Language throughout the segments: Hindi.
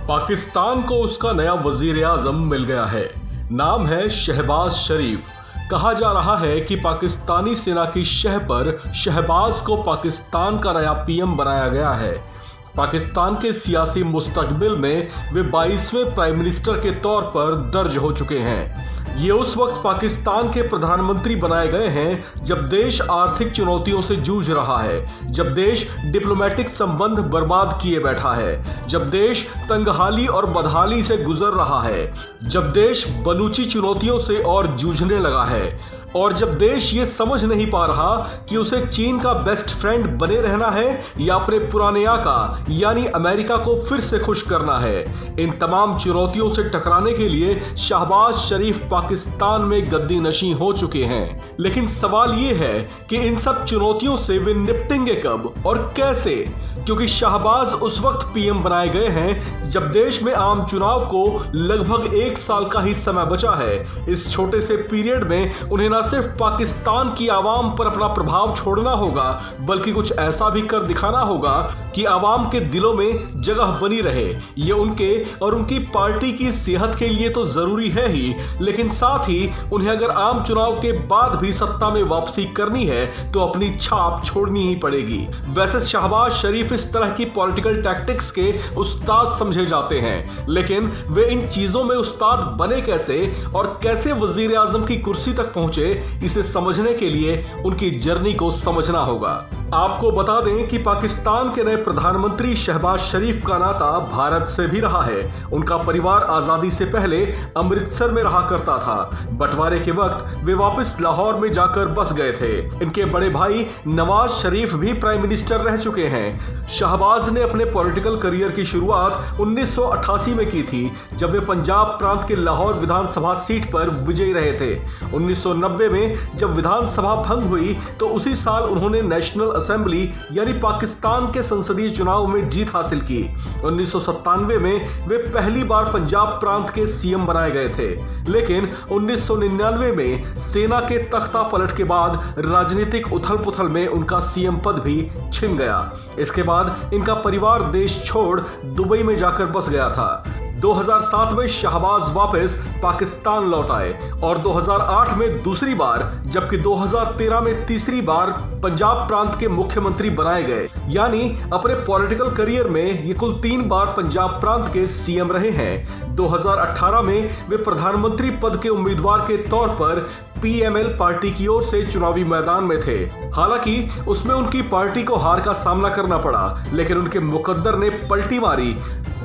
पाकिस्तान को उसका नया वजीर आजम मिल गया है। नाम है शहबाज शरीफ। कहा जा रहा है कि पाकिस्तानी सेना की शह पर शहबाज को पाकिस्तान का नया पीएम बनाया गया है। पाकिस्तान के सियासी मुस्तकबिल में वे 22वें प्राइम मिनिस्टर के तौर पर दर्ज हो चुके हैं। ये उस वक्त पाकिस्तान के प्रधानमंत्री बनाए गए हैं जब देश आर्थिक चुनौतियों से जूझ रहा है, जब देश डिप्लोमेटिक संबंध बर्बाद किए बैठा है, जब देश तंगहाली और बदहाली से गुजर रहा है, जब देश बलूची चुनौतियों से और जूझने लगा है, और जब देश ये समझ नहीं पा रहा कि उसे चीन का बेस्ट फ्रेंड बने रहना है या अपने पुराने आका यानी अमेरिका को फिर से खुश करना है। इन तमाम चुनौतियों से टकराने के लिए शहबाज शरीफ पाकिस्तान में गद्दी नशीं हो चुके हैं। लेकिन सवाल ये है कि इन सब चुनौतियों से वे निपटेंगे कब और कैसे, क्योंकि शहबाज उस वक्त पीएम बनाए गए हैं जब देश में आम चुनाव को लगभग 1 साल का ही समय बचा है। इस छोटे से पीरियड में उन्हें न सिर्फ पाकिस्तान की आवाम पर अपना प्रभाव छोड़ना होगा, बल्कि कुछ ऐसा भी कर दिखाना होगा कि आवाम के दिलों में जगह बनी रहे। ये उनके और उनकी पार्टी की सेहत के लिए तो जरूरी है ही, लेकिन साथ ही उन्हें अगर आम चुनाव के बाद भी सत्ता में वापसी करनी है तो अपनी छाप छोड़नी ही पड़ेगी। वैसे शहबाज शरीफ इस तरह की पॉलिटिकल टैक्टिक्स के उस्ताद समझे जाते हैं, लेकिन वे इन चीजों में उस्ताद बने कैसे और कैसे वजीर आजम की कुर्सी तक पहुंचे, इसे समझने के लिए उनकी जर्नी को समझना होगा। आपको बता दें कि पाकिस्तान के नए प्रधानमंत्री शहबाज शरीफ का नाता भारत से भी रहा है। उनका परिवार आजादी से पहले अमृतसर में रहा करता था। बंटवारे के वक्त वे वापस लाहौर में जाकर बस गए थे। इनके बड़े भाई नवाज शरीफ भी प्राइम मिनिस्टर रह चुके हैं। शहबाज ने अपने पॉलिटिकल करियर की शुरुआत 1988 में की थी, जब वे पंजाब प्रांत के लाहौर विधानसभा सीट पर विजयी रहे थे। 1990 में जब विधानसभा भंग हुई तो उसी साल उन्होंने नेशनल असेंबली यानी पाकिस्तान के संसदीय चुनाव में जीत हासिल की। 1997 में वे पहली बार पंजाब प्रांत के सीएम बनाए गए थे, लेकिन 1999 में सेना के तख्ता पलट के बाद राजनीतिक उथल पुथल में उनका सीएम पद भी छिन गया। इसके बाद इनका परिवार देश छोड़ दुबई में जाकर बस गया था। 2007 में शहबाज वापस पाकिस्तान लौट आए और 2008 में दूसरी बार, जबकि 2013 में तीसरी बार पंजाब प्रांत के मुख्यमंत्री बनाए गए। यानी अपने पॉलिटिकल करियर में ये कुल 3 बार पंजाब प्रांत के सीएम रहे हैं। 2018 में वे प्रधानमंत्री पद के उम्मीदवार के तौर पर पीएमएल पार्टी की ओर से चुनावी मैदान में थे। हालांकि उसमें उनकी पार्टी को हार का सामना करना पड़ा, लेकिन उनके मुकद्दर ने पलटी मारी।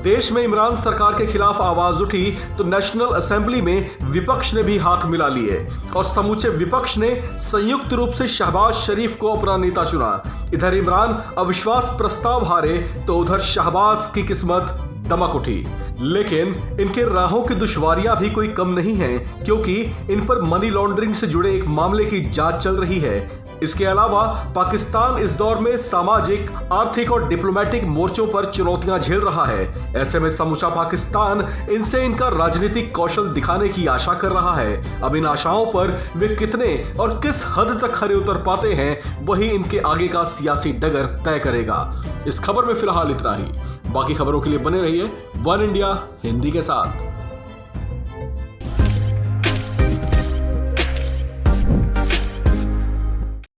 देश में इमरान सरकार के खिलाफ आवाज उठी तो नेशनल असेंबली में विपक्ष ने भी हाथ मिला लिए और समूचे विपक्ष ने संयुक्त रूप से शहबाज शरीफ को अपना नेता चुना। इधर इमरान अविश्वास प्रस्ताव हारे तो उधर शहबाज की किस्मत दमक उठी। लेकिन इनके राहों की दुश्वारियां भी कोई कम नहीं हैं, क्योंकि इन पर मनी लॉन्ड्रिंग से जुड़े एक मामले की जांच चल रही है। इसके अलावा पाकिस्तान इस दौर में सामाजिक, आर्थिक और डिप्लोमेटिक मोर्चों पर चुनौतियां झेल रहा है। ऐसे में समूचा पाकिस्तान इनसे इनका राजनीतिक कौशल दिखाने की आशा कर रहा है। अब इन आशाओं पर वे कितने और किस हद तक खरे उतर पाते हैं, वही इनके आगे का सियासी डगर तय करेगा। इस खबर में फिलहाल इतना ही। बाकी खबरों के लिए बने रहिए वन इंडिया हिंदी के साथ।